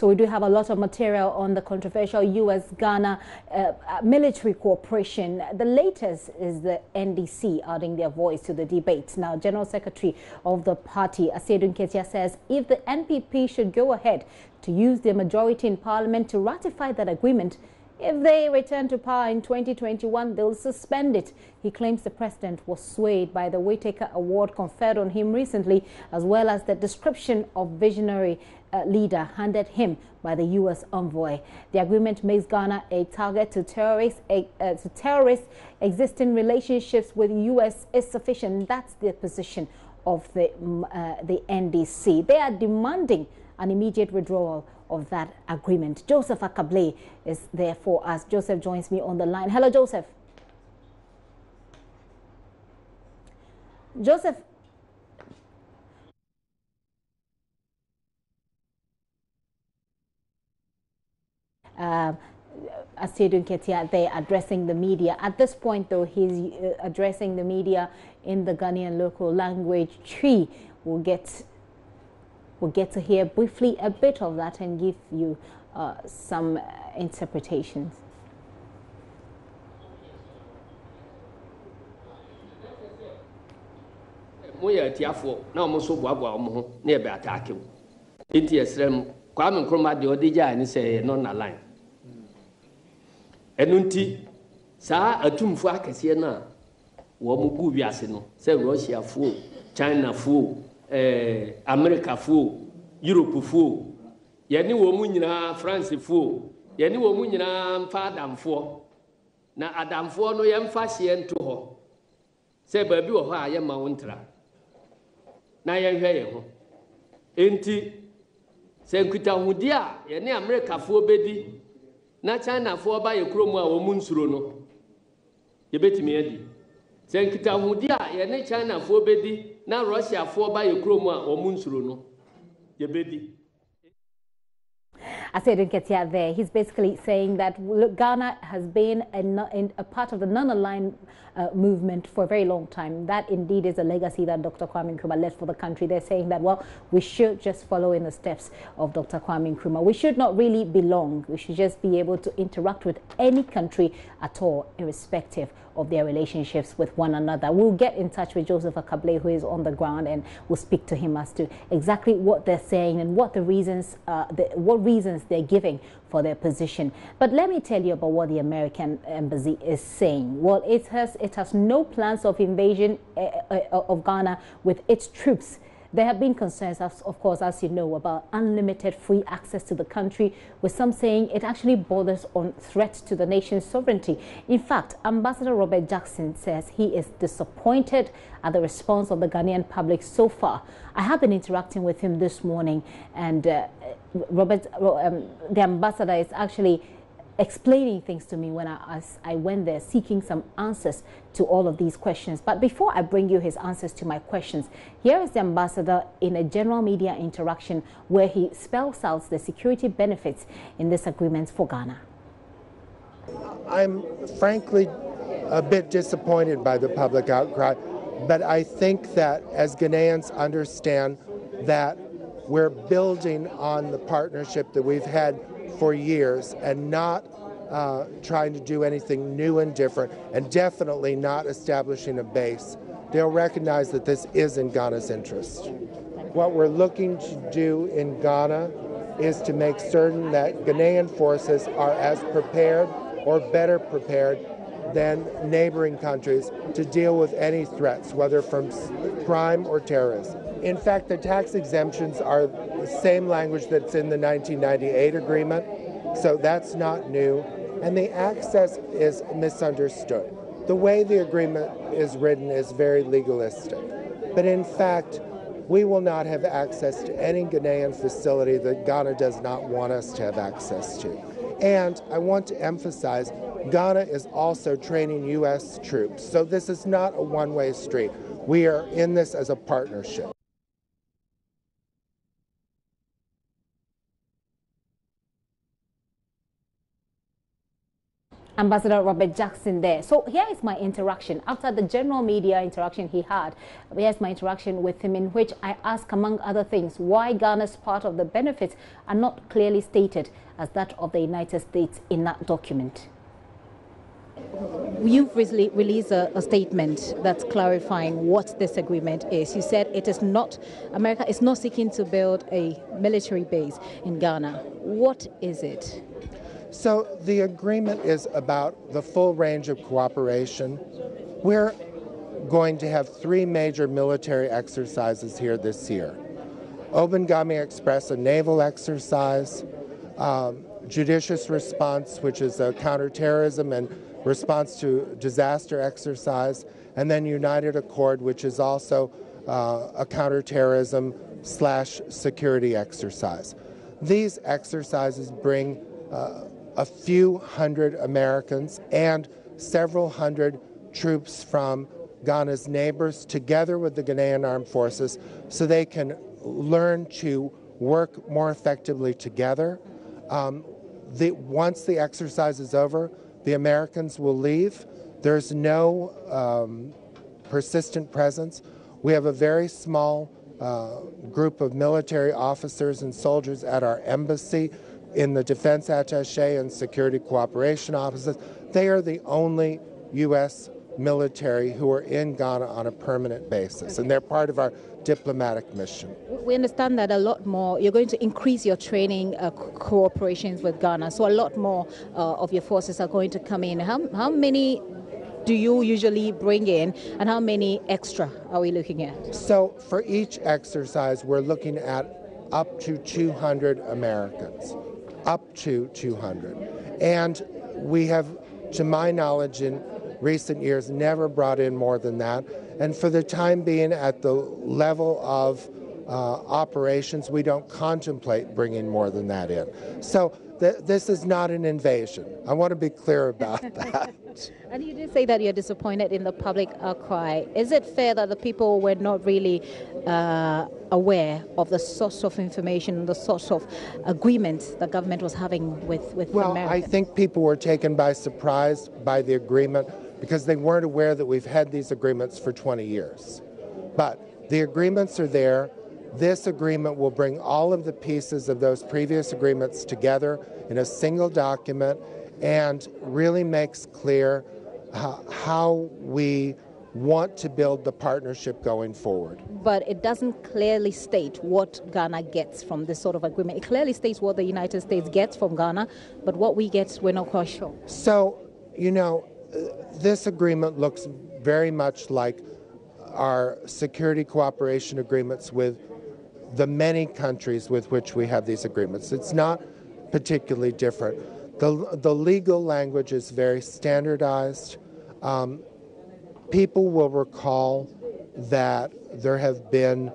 So we do have a lot of material on the controversial U.S.-Ghana military cooperation. The latest is the NDC adding their voice to the debate. Now, General Secretary of the party, Asiedu Nketia, says if the NPP should go ahead to use their majority in Parliament to ratify that agreement, if they return to power in 2021, they'll suspend it. He claims the president was swayed by the Whitaker Award conferred on him recently, as well as the description of visionary leader handed him by the U.S. envoy. The agreement makes Ghana a target to terrorists. Existing relationships with the U.S. is sufficient. That's the position of the NDC. They are demanding an immediate withdrawal of that agreement. Joseph Akable is there for us. Joseph joins me on the line. Hello, Joseph. Joseph. Asiedu Nketia, they're addressing the media. At this point, though, he's addressing the media in the Ghanaian local language, Twi. We'll get to hear briefly a bit of that and give you some interpretations. Kwame Nkrumah de odija ni say non-aligned. Enunti sa atumfo akese na wo mu gu wiase no say Russia fo, China fo, America fo, Europe fo, ye ni wo mu nyina France fo, ye ni wo mu nyina mfa adamfo na adamfo no ye mfa hye nto ho say ba bi wo ho a ye ma wontra na ye hwe ye ho enti Senkuta hudia ye ne America fo bedi na China fo ba ye kromu a wo mu nsuro no ye betimi adi senkuta hudia ye ne China fo bedi na Russia fo ba ye kromu a wo mu nsuro no ye bedi. Asiedu Nketia there, he's basically saying that Ghana has been a part of the non-aligned movement for a very long time. That indeed is a legacy that Dr. Kwame Nkrumah left for the country. They're saying that, well, we should just follow in the steps of Dr. Kwame Nkrumah. We should not really belong. We should just be able to interact with any country at all, irrespective of their relationships with one another. We'll get in touch with Joseph Akable, who is on the ground, and we'll speak to him as to exactly what they're saying and what the reasons, what reasons they're giving for their position. But let me tell you about what the American embassy is saying. Well, it has no plans of invasion of Ghana with its troops. There have been concerns, of course, as you know, about unlimited free access to the country, with some saying it actually borders on threats to the nation's sovereignty. In fact, Ambassador Robert Jackson says he is disappointed at the response of the Ghanaian public so far. I have been interacting with him this morning, and the ambassador is actually explaining things to me when I went there, seeking some answers to all of these questions. But before I bring you his answers to my questions, here is the ambassador in a general media interaction where he spells out the security benefits in this agreement for Ghana. I'm frankly a bit disappointed by the public outcry, but I think that as Ghanaians understand that we're building on the partnership that we've had for years and not trying to do anything new and different, and definitely not establishing a base, they'll recognize that this is in Ghana's interest. What we're looking to do in Ghana is to make certain that Ghanaian forces are as prepared or better prepared than neighboring countries to deal with any threats, whether from crime or terrorism. In fact, the tax exemptions are the same language that's in the 1998 agreement, so that's not new. And the access is misunderstood. The way the agreement is written is very legalistic. But in fact, we will not have access to any Ghanaian facility that Ghana does not want us to have access to. And I want to emphasize, Ghana is also training U.S. troops. So this is not a one-way street. We are in this as a partnership. Ambassador Robert Jackson there. So here is my interaction. After the general media interaction he had, here's my interaction with him, in which I ask, among other things, why Ghana's part of the benefits are not clearly stated as that of the United States in that document. You've recently released a statement that's clarifying what this agreement is. You said it is not, America is not seeking to build a military base in Ghana. What is it? So the agreement is about the full range of cooperation. We're going to have 3 major military exercises here this year. Obangame Express, a naval exercise, Judicious Response, which is a counterterrorism and response to disaster exercise, and then United Accord, which is also a counterterrorism / security exercise. These exercises bring a few hundred Americans and several hundred troops from Ghana's neighbors together with the Ghanaian Armed Forces so they can learn to work more effectively together. Once the exercise is over, the Americans will leave. There's no persistent presence. We have a very small group of military officers and soldiers at our embassy, in the defense attaché and security cooperation offices. They are the only U.S. military who are in Ghana on a permanent basis, and they're part of our diplomatic mission. We understand that a lot more, you're going to increase your training cooperations with Ghana, so a lot more of your forces are going to come in. How many do you usually bring in, and how many extra are we looking at? So for each exercise, we're looking at up to 200 Americans. Up to 200. And we have, to my knowledge, in recent years, never brought in more than that. And for the time being, at the level of operations, we don't contemplate bringing more than that in. So this is not an invasion. I want to be clear about that. And you did say that you're disappointed in the public outcry. Is it fair that the people were not really aware of the source of information, the source of agreements the government was having with Well, America? I think people were taken by surprise by the agreement because they weren't aware that we've had these agreements for 20 years. But the agreements are there. This agreement will bring all of the pieces of those previous agreements together in a single document and really makes clear how we want to build the partnership going forward. But it doesn't clearly state what Ghana gets from this sort of agreement. It clearly states what the United States gets from Ghana, but what we get, we're not quite sure. So, this agreement looks very much like our security cooperation agreements with the many countries with which we have these agreements. It's not particularly different. The legal language is very standardized. People will recall that there have been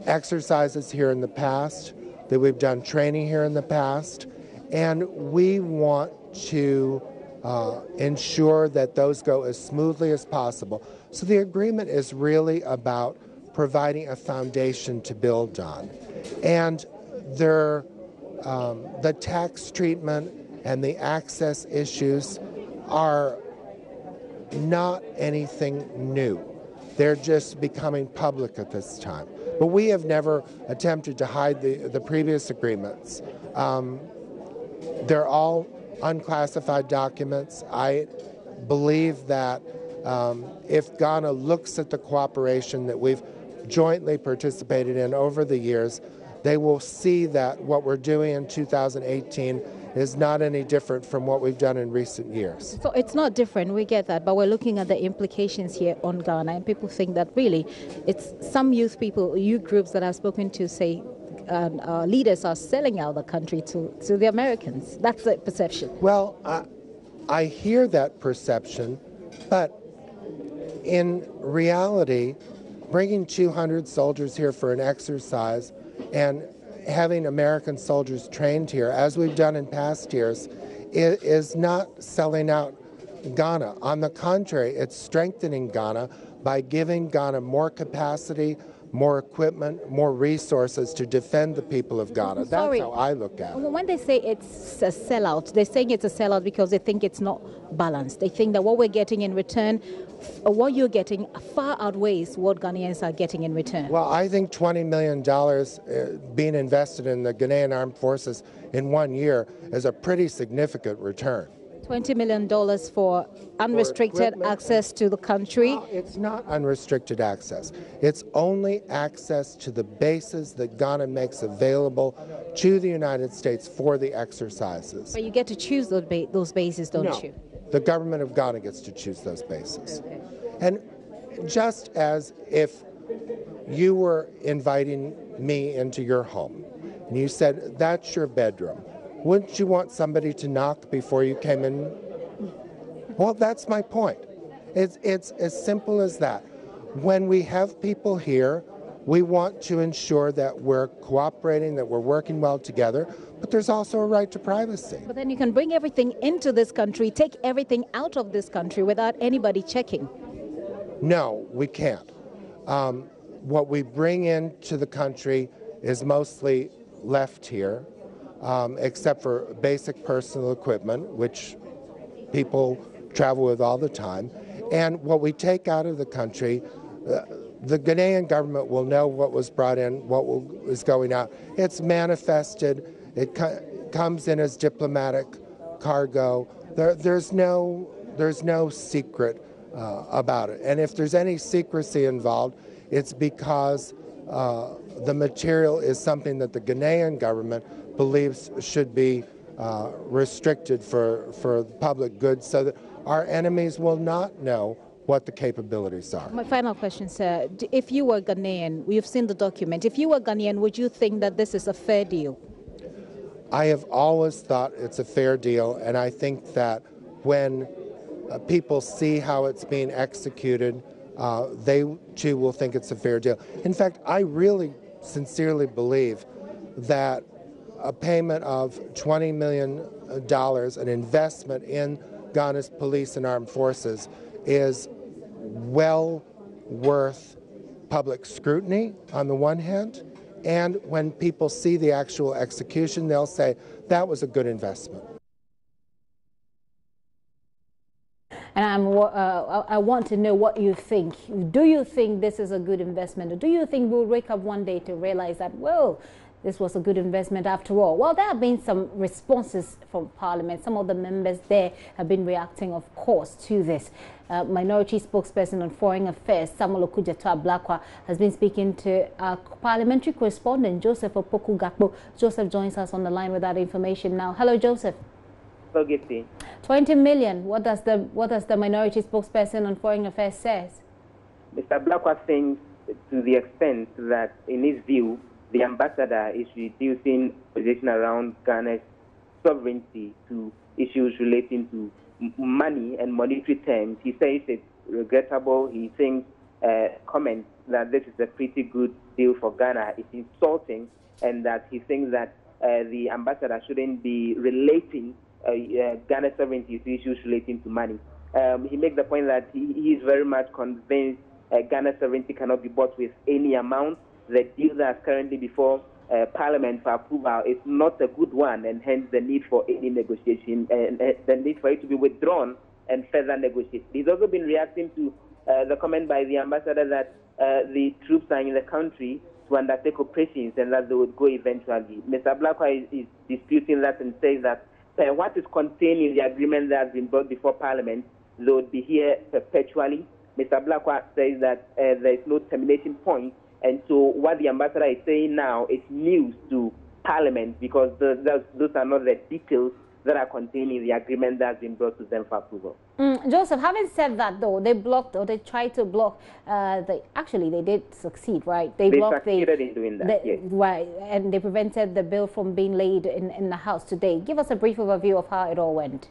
exercises here in the past, that we've done training here in the past, and we want to ensure that those go as smoothly as possible. So the agreement is really about providing a foundation to build on. And the tax treatment and the access issues are not anything new. They're just becoming public at this time. But we have never attempted to hide the previous agreements. They're all unclassified documents. I believe that if Ghana looks at the cooperation that we've jointly participated in over the years, they will see that what we're doing in 2018 is not any different from what we've done in recent years. So it's not different, we get that, but we're looking at the implications here on Ghana, and people think that really it's some youth groups that I've spoken to say leaders are selling out the country to the Americans. That's the perception. Well, I hear that perception, but in reality, bringing 200 soldiers here for an exercise and having American soldiers trained here, as we've done in past years, is not selling out Ghana. On the contrary, it's strengthening Ghana by giving Ghana more capacity, more equipment, more resources to defend the people of Ghana. That's how I look at it. When they say it's a sellout, they're saying it's a sellout because they think it's not balanced. They think that what we're getting in return, what you're getting, far outweighs what Ghanaians are getting in return. Well, I think $20 million being invested in the Ghanaian Armed Forces in 1 year is a pretty significant return. $20 million for unrestricted access to the country? No, it's not unrestricted access. It's only access to the bases that Ghana makes available to the United States for the exercises. But you get to choose those bases, don't you? The government of Ghana gets to choose those bases. Okay. And just as if you were inviting me into your home and you said, that's your bedroom, wouldn't you want somebody to knock before you came in? Well, that's my point. It's as simple as that. When we have people here, we want to ensure that we're cooperating, that we're working well together, but there's also a right to privacy. But then you can bring everything into this country, take everything out of this country without anybody checking. No, we can't. What we bring into the country is mostly left here. Except for basic personal equipment, which people travel with all the time. And what we take out of the country, the Ghanaian government will know what was brought in, what is going out. It's manifested. It comes in as diplomatic cargo. There's no secret about it. And if there's any secrecy involved, it's because the material is something that the Ghanaian government believes should be restricted for public good so that our enemies will not know what the capabilities are. My final question, sir. If you were Ghanaian, we've seen the document. If you were Ghanaian, would you think that this is a fair deal? I have always thought it's a fair deal, and I think that when people see how it's being executed, they too will think it's a fair deal. In fact, I really sincerely believe that a payment of $20 million, an investment in Ghana's police and armed forces, is well worth public scrutiny on the one hand, and when people see the actual execution, they'll say that was a good investment. And I want to know what you think. Do you think this is a good investment? Or do you think we'll wake up one day to realize that, well, this was a good investment after all? Well, there have been some responses from Parliament. Some of the members there have been reacting, of course, to this. Minority spokesperson on Foreign Affairs, Samuel Okudzeto-Ablakwa, has been speaking to our parliamentary correspondent, Joseph Opoku-Gakpo. Joseph joins us on the line with that information now. Hello, Joseph. Hello, Gipsy. 20 million. What does the minority spokesperson on Foreign Affairs says? Mr. Ablakwa thinks to the extent that, in his view, the ambassador is reducing position around Ghana's sovereignty to issues relating to money and monetary terms. He says it's regrettable. He thinks comments that this is a pretty good deal for Ghana is insulting, and that he thinks that the ambassador shouldn't be relating Ghana's sovereignty to issues relating to money. He makes the point that he is very much convinced Ghana's sovereignty cannot be bought with any amount. The deal that's currently before Parliament for approval is not a good one, and hence the need for any negotiation and the need for it to be withdrawn and further negotiate. He's also been reacting to the comment by the ambassador that the troops are in the country to undertake operations and that they would go eventually. Mr. Ablakwa is disputing that and says that what is contained in the agreement that has been brought before Parliament, they would be here perpetually. Mr. Ablakwa says that there is no termination point. And so what the ambassador is saying now is news to Parliament, because those are not the details that are contained in the agreement that has been brought to them for approval. Joseph, having said that, though, they blocked, or they tried to block, actually they did succeed, right? They succeeded in doing that, yes. Right, and they prevented the bill from being laid in the House today. Give us a brief overview of how it all went.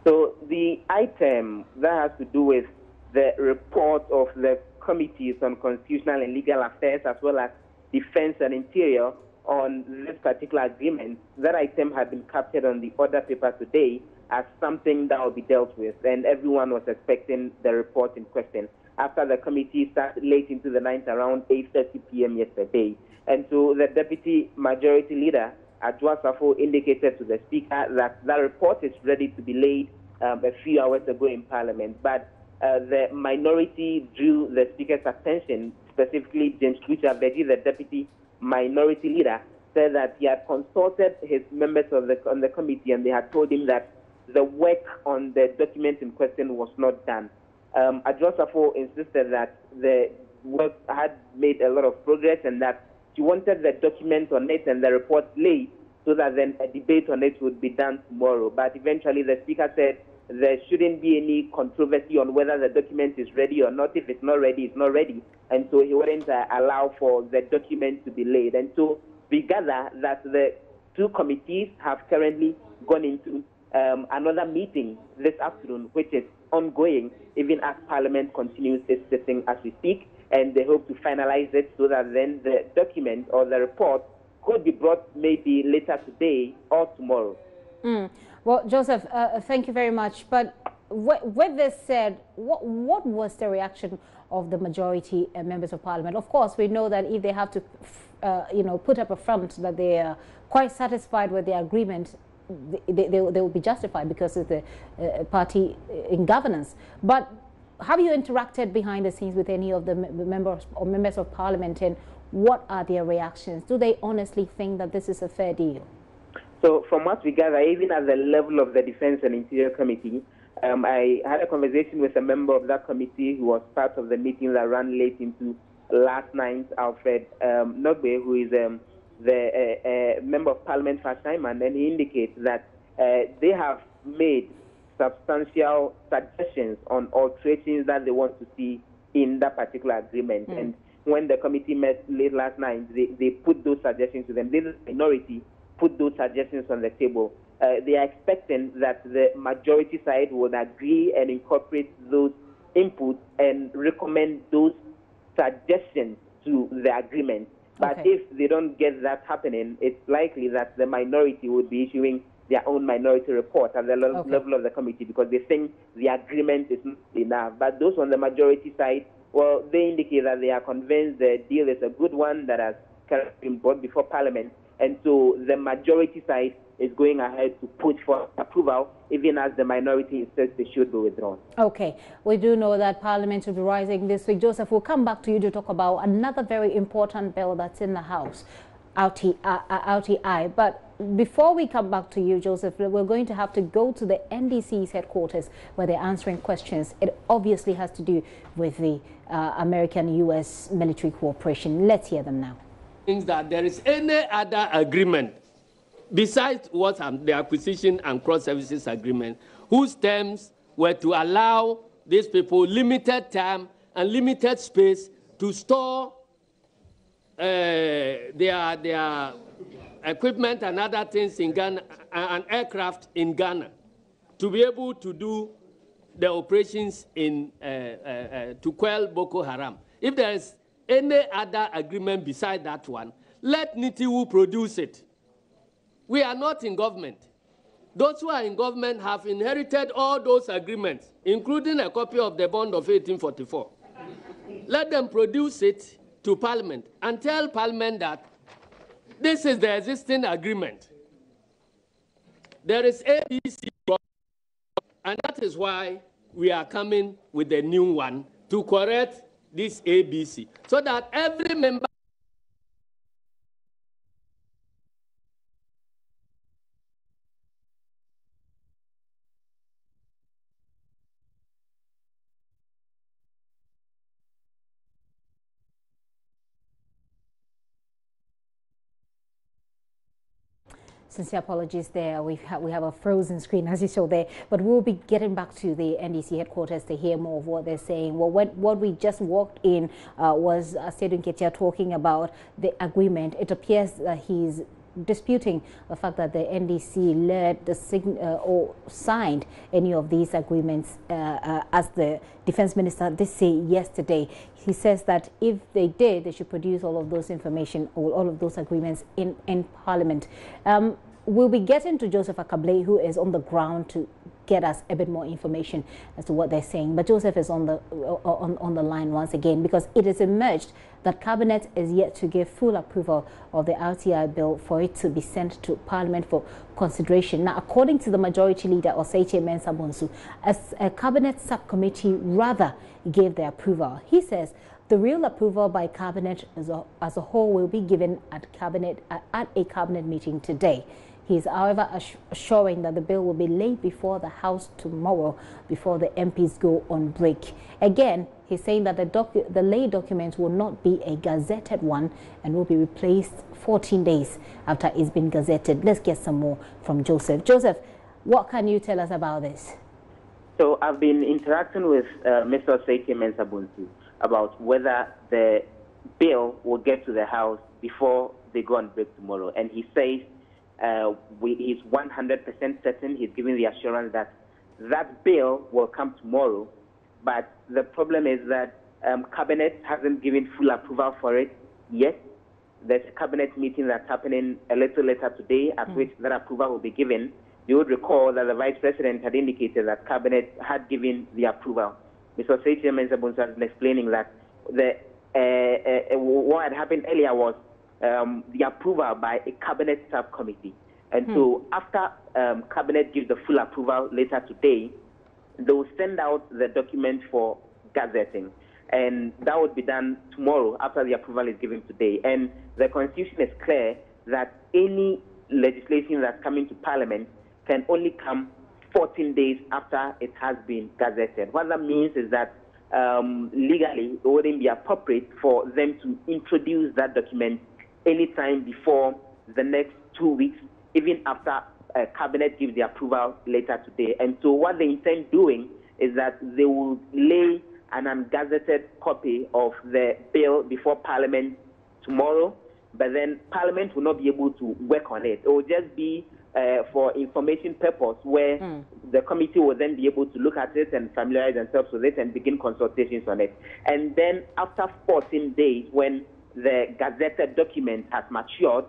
So the item that has to do with the report of the committees on constitutional and legal affairs, as well as defense and interior, on this particular agreement, that item had been captured on the order paper today as something that will be dealt with, and everyone was expecting the report in question. after the committee started late into the night around 8:30 p.m. yesterday. And so the Deputy Majority Leader, Adwoa Safo, indicated to the Speaker that that report is ready to be laid a few hours ago in Parliament. But the minority drew the Speaker's attention, specifically James Kucha-Beji, the Deputy Minority Leader, said that he had consulted his members on the committee and they had told him that the work on the document in question was not done. Adwoa Safo insisted that the work had made a lot of progress and that she wanted the document on it and the report laid so that then a debate on it would be done tomorrow. But eventually the Speaker said there shouldn't be any controversy on whether the document is ready or not. If it's not ready, it's not ready. And so he wouldn't allow for the document to be laid. And so we gather that the two committees have currently gone into another meeting this afternoon, which is ongoing, even as Parliament continues its sitting as we speak. And they hope to finalize it so that then the document or the report could be brought maybe later today or tomorrow. Well, Joseph, thank you very much. But with this said, what was the reaction of the majority members of Parliament? Of course, we know that if they have to, put up a front that they are quite satisfied with the agreement, they will be justified because it's the party in governance. But have you interacted behind the scenes with any of the members of Parliament, and what are their reactions? Do they honestly think that this is a fair deal? So from what we gather, even at the level of the Defense and Interior Committee, I had a conversation with a member of that committee who was part of the meeting that ran late into last night, Alfred Nogbe, who is the member of Parliament for Simon, and he indicates that they have made substantial suggestions on alterations that they want to see in that particular agreement. And when the committee met late last night, they put those suggestions to them. The minority put those suggestions on the table. They are expecting that the majority side would agree and incorporate those inputs and recommend those suggestions to the agreement. But if they don't get that happening, it's likely that the minority would be issuing their own minority report at the level of the committee because they think the agreement is not enough. But those on the majority side, well, they indicate that they are convinced the deal is a good one that has been brought before Parliament. And so the majority side is going ahead to push for approval, even as the minority insists they should be withdrawn. Okay. We do know that Parliament will be rising this week. Joseph, we'll come back to you to talk about another very important bill that's in the House, RTI. But before we come back to you, Joseph, we're going to have to go to the NDC's headquarters where they're answering questions. It obviously has to do with the American-U.S. military cooperation. Let's hear them now. That there is any other agreement besides what the acquisition and cross-services agreement, whose terms were to allow these people limited time and limited space to store their equipment and other things in Ghana, and aircraft in Ghana, to be able to do the operations in to quell Boko Haram. If there is any other agreement beside that one, let NITIWU produce it. We are not in government. Those who are in government have inherited all those agreements, including a copy of the bond of 1844. Let them produce it to Parliament and tell Parliament that this is the existing agreement. There is ABC, and that is why we are coming with a new one to correct this ABC, so that every member Sincere apologies there. We have a frozen screen, as you saw there. But we'll be getting back to the NDC headquarters to hear more of what they're saying. Well, what we just walked in was Stedun Ketia talking about the agreement. It appears that he's disputing the fact that the NDC led the or signed any of these agreements, as the defense minister did say yesterday. He says that if they did, they should produce all of those information or all of those agreements in Parliament. we'll be getting to Joseph Akable, who is on the ground to get us a bit more information as to what they're saying. But Joseph is on the line once again, because it is emerged that Cabinet is yet to give full approval of the RTI bill for it to be sent to Parliament for consideration. Now, according to the Majority Leader, Oseiche Mensah Bonsu, as a Cabinet subcommittee rather gave the approval. He says the real approval by Cabinet as a whole will be given at a Cabinet meeting today. He is, however, assuring that the bill will be laid before the House tomorrow before the MPs go on break. Again, he's saying that the lay document will not be a gazetted one and will be replaced 14 days after it's been gazetted. Let's get some more from Joseph. Joseph, what can you tell us about this? So I've been interacting with Mr. Oseiche Mensah Bonsu about whether the bill will get to the House before they go on break tomorrow. And he says he's 100% certain, he's giving the assurance that that bill will come tomorrow. But the problem is that Cabinet hasn't given full approval for it yet. There's a Cabinet meeting that's happening a little later today at which that approval will be given. You would recall that the Vice President had indicated that Cabinet had given the approval. Mr. Oseiche Mensah Bonsu has been explaining that what had happened earlier was the approval by a Cabinet subcommittee. And so after Cabinet gives the full approval later today, they will send out the document for gazetting. And that would be done tomorrow after the approval is given today. And the Constitution is clear that any legislation that's coming to Parliament can only come 14 days after it has been gazetted. What that means is that legally it wouldn't be appropriate for them to introduce that document anytime before the next 2 weeks, even after Cabinet gives the approval later today. And so what they intend doing is that they will lay an ungazetted copy of the bill before Parliament tomorrow, but then Parliament will not be able to work on it. It will just be for information purpose, where the committee will then be able to look at it and familiarize themselves with it and begin consultations on it. And then after 14 days, when the gazetted document has matured,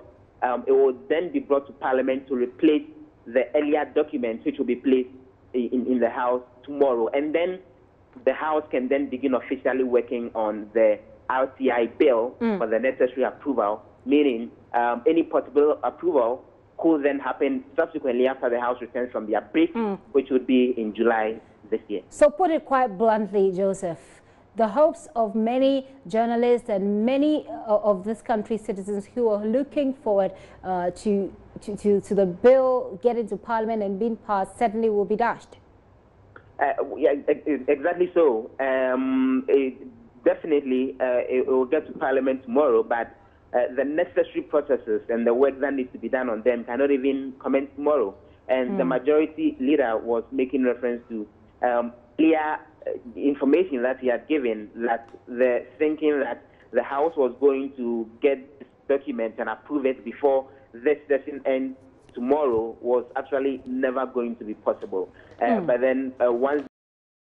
it will then be brought to Parliament to replace the earlier document, which will be placed in the House tomorrow. And then the House can then begin officially working on the RTI bill for the necessary approval, meaning any possible approval could then happen subsequently after the House returns from their break, which would be in July this year. So put it quite bluntly, Joseph, the hopes of many journalists and many of this country's citizens who are looking forward to the bill getting to Parliament and being passed certainly will be dashed. Yeah, exactly so. Definitely, it will get to Parliament tomorrow, but the necessary processes and the work that needs to be done on them cannot even commence tomorrow. And the Majority Leader was making reference to clear information that he had given, that the thinking that the House was going to get this document and approve it before this session ends tomorrow was actually never going to be possible. But then once